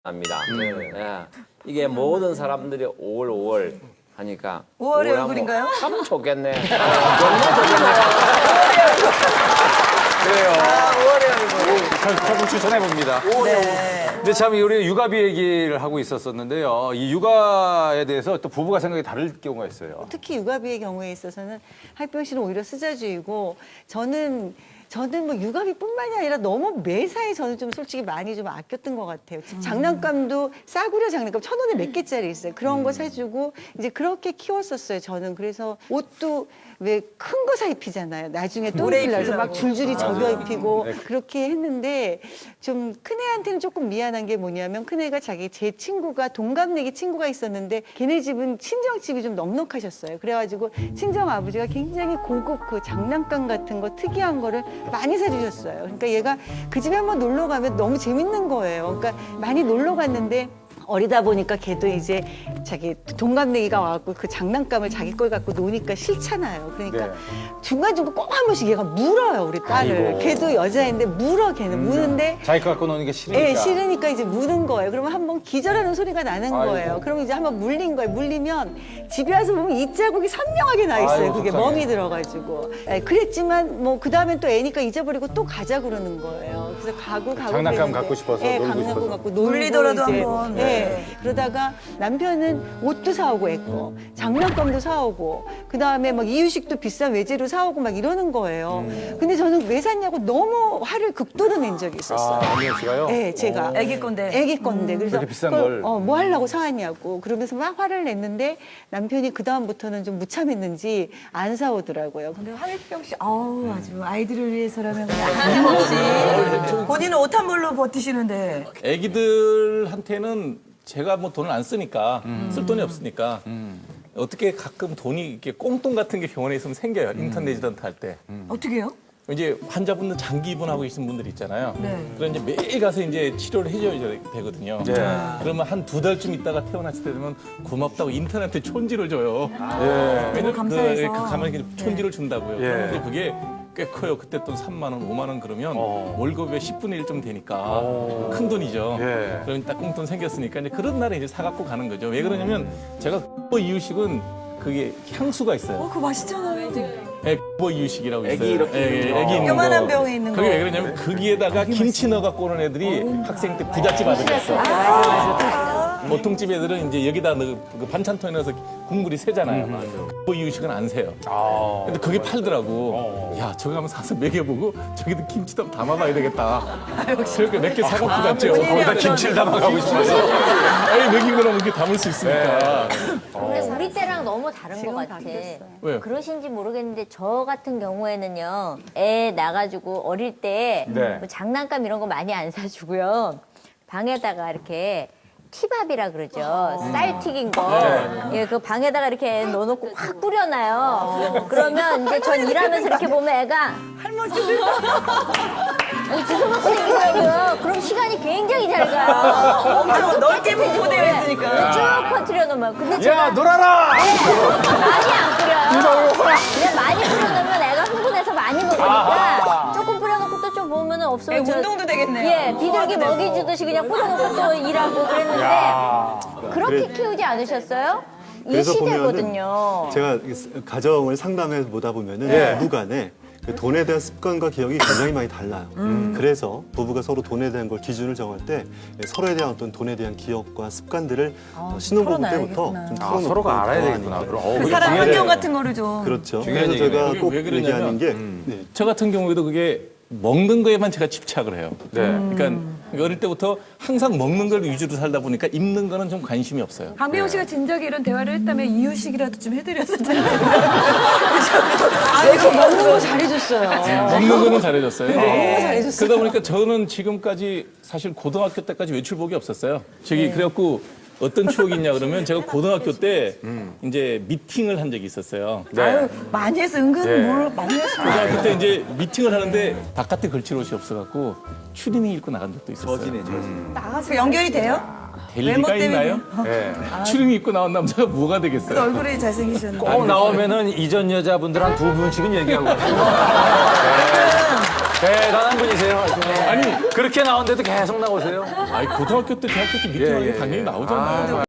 합니다. 예. 이게 모든 사람들이 5월 하니까 5월의 5월 얼굴인가요? 참 좋겠네. 너무 좋겠네. 그래요. 5월의 얼굴. 결국 추천해 봅니다. 네. 근데 참 우리 육아비 얘기를 하고 있었었는데요. 이 육아에 대해서 또 부부가 생각이 다를 경우가 있어요. 특히 육아비의 경우에 있어서는 하이평 씨는 오히려 쓰자주의고 저는 뭐 육아비뿐만이 아니라 너무 매사에 저는 좀 솔직히 많이 좀 아꼈던 것 같아요. 장난감도 싸구려 장난감 1,000원에 몇 개짜리 있어요. 그런 거 사주고 이제 그렇게 키웠었어요. 저는 그래서 옷도 왜 큰 거 사 입히잖아요. 나중에 또 오래 입히려서 막 입히려고. 줄줄이 접여 입히고 네. 그렇게 했는데 좀 큰애한테는 조금 미안한 게 뭐냐면 큰애가 제 친구가 동갑내기 친구가 있었는데 걔네 집은 친정집이 좀 넉넉하셨어요. 그래가지고 친정 아버지가 굉장히 고급 그 장난감 같은 거 특이한 거를 많이 사주셨어요. 그러니까 얘가 그 집에 한번 놀러 가면 너무 재밌는 거예요. 그러니까 많이 놀러 갔는데 어리다 보니까 걔도 이제 자기 동갑내기가 와갖고 그 장난감을 자기 걸 갖고 노니까 싫잖아요. 그러니까 네. 중간중간 꼭 한 번씩 얘가 물어요, 우리 딸을. 아이고. 걔도 여자인데 물어, 걔는. 무는데 자기 거 갖고 노는 게 싫으니까. 예, 싫으니까 이제 무는 거예요. 그러면 한번 기절하는 소리가 나는 아이고. 거예요. 그러면 이제 한번 물린 거예요. 물리면 집에 와서 보면 이 자국이 선명하게 나 있어요. 아이고, 그게 속상해. 멍이 들어가지고. 예, 그랬지만 뭐 그 다음엔 또 애니까 잊어버리고 또 가자 그러는 거예요. 그래서 가고 장난감 그랬는데, 갖고 싶어서, 예, 놀고 장난감 싶어서. 갖고 놀고 물리더라도 이제, 한번. 예. 네. 그러다가 남편은 옷도 사오고 애거 장난감도 사오고 그 다음에 막 이유식도 비싼 외제로 사오고 막 이러는 거예요. 근데 저는 왜 샀냐고 너무 화를 극도로 낸 적이 있었어요. 안미연 씨가요? 네, 제가. 애기 건데. 애기 건데. 그래서 그렇게 비싼 그걸, 걸. 뭐 하려고 사왔냐고. 그러면서 막 화를 냈는데 남편이 그다음부터는 좀 무참했는지 안 사오더라고요. 근데 하이평 씨, 아우 아주 아이들을 위해서라면 그냥 아낌없이 본인은 옷 한 벌로 버티시는데 애기들한테는 제가 뭐 돈을 안 쓰니까 쓸 돈이 없으니까 어떻게 가끔 돈이 이렇게 꽁돈 같은 게 병원에 있으면 생겨요. 인턴 레지던트 할 때. 어떻게 해요? 이제 환자분들 장기 입원하고 계신 분들 있잖아요. 네. 그럼 이제 매일 가서 이제 치료를 해줘야 되거든요. 네. 그러면 한 2달쯤 있다가 퇴원하실 때 되면 고맙다고 인턴한테 촌지를 줘요. 예. 왜냐면 감사해서. 그 가면 이렇게 촌지를 준다고요. 예. 그런데 그게 꽤 커요. 그때 돈 3만 원, 5만 원 그러면 월급의 10분의 1좀 되니까 큰 돈이죠. 예. 그럼 딱 꽁돈 생겼으니까 이제 그런 날에 이제 사갖고 가는 거죠. 왜 그러냐면 제가 이유식은 그게 향수가 있어요. 그거 맛있잖아요. 이유식이라고 있어요. 애기 이렇게 애기 있는 요만한 거. 병에 있는 그게 거. 왜 그러냐면 거기에다가 김치 넣어갖고 오는 애들이 학생 때 부잣집 아들이었어. 보통 집 애들은 이제 여기다 그 반찬통에 넣어서 국물이 새잖아요. 이유식은 안 새요. 아. 근데 그게 팔더라고. 야, 저거 한번 사서 먹여보고 저기도 김치도 한번 담아봐야 되겠다. 그러니까 몇 개 사갖고 갔죠. 거기다 김치를 담아가고 싶어서. 아니, 먹인 거랑 이렇게 담을 수 있으니까. 근데 우리 때랑 너무 다른 것 같아. 왜요? 그러신지 모르겠는데 저 같은 경우에는요. 애 나가지고 어릴 때 네. 뭐 장난감 이런 거 많이 안 사주고요. 방에다가 이렇게 티밥이라 그러죠. 쌀 튀긴 거. 예, 그 방에다가 이렇게 넣어놓고 확 뿌려놔요. 그러면 이제 전 일하면서 이렇게 보면 애가 할머니 아니, 주워먹고 생기더라고요. 그럼 시간이 굉장히 잘 가요. 엄청 넓게 분포되어 있으니까. 쭉 퍼뜨려 놓으면. 근데 제가 야, 놀아라! 많이 안 뿌려요. 그냥 많이 뿌려놓으면 애가 흥분해서 많이 먹으니까 조금 뿌려놓고 또 좀 보면 없으면 저- 운동도 되겠네요. 예, 비둘기 소화도 먹이 되고. 주듯이 그냥 뿌려놓고 또 일하고 그랬는데 그렇게 키우지 않으셨어요? 이 그래서 시대거든요. 보면은 제가 가정을 상담해 보다 보면은 예. 부부 간에 그 돈에 대한 습관과 기억이 굉장히 많이 달라요. 그래서 부부가 서로 돈에 대한 걸 기준을 정할 때 서로에 대한 어떤 돈에 대한 기억과 습관들을 신혼부부 때부터 털어놔야겠구나. 좀 아, 털어놓고 서로가 알아야 대화하는 되겠구나. 거죠. 그럼. 그 그게 사람 중요해요. 환경 같은 거를 좀. 그렇죠. 중요한 그래서 제가 얘기예요. 꼭 왜 그러냐면, 얘기하는 게 네. 저 같은 경우에도 그게 먹는 거에만 제가 집착을 해요. 네. 그러니까 어릴 때부터 항상 먹는 걸 위주로 살다 보니까 입는 거는 좀 관심이 없어요. 박미영 씨가 진작에 이런 대화를 했다면 이유식이라도 좀 해드렸을 텐데. 아이고 먹는 거 잘해줬어요. 먹는 거는 잘해줬어요. 잘해줬어요. 그러다 보니까 저는 지금까지 사실 고등학교 때까지 외출복이 없었어요. 저기 그래갖고 어떤 추억이 있냐 그러면 제가 고등학교 때 이제 미팅을 한 적이 있었어요. 아유 많이 해서 은근 네. 뭘 많이 했어. 고등학교 때 이제 미팅을 하는데 바깥에 걸칠 옷이 없어갖고 추리닝 입고 나간 적도 있었어요. 그 연결이 돼요? 될 외모 리가 때문에. 있나요? 예. 추리닝 입고 나온 남자가 뭐가 그 되겠어요? 얼굴이 잘생기셨는데. 꼭 나오면은 이전 여자분들 한 두 분씩은 얘기하고 가시고. 대단한 분이세요. 아니, 그렇게 나온데도 계속 나오세요. 아니 고등학교 때, 대학교 때 미팅하는 게 당연히 나오잖아요.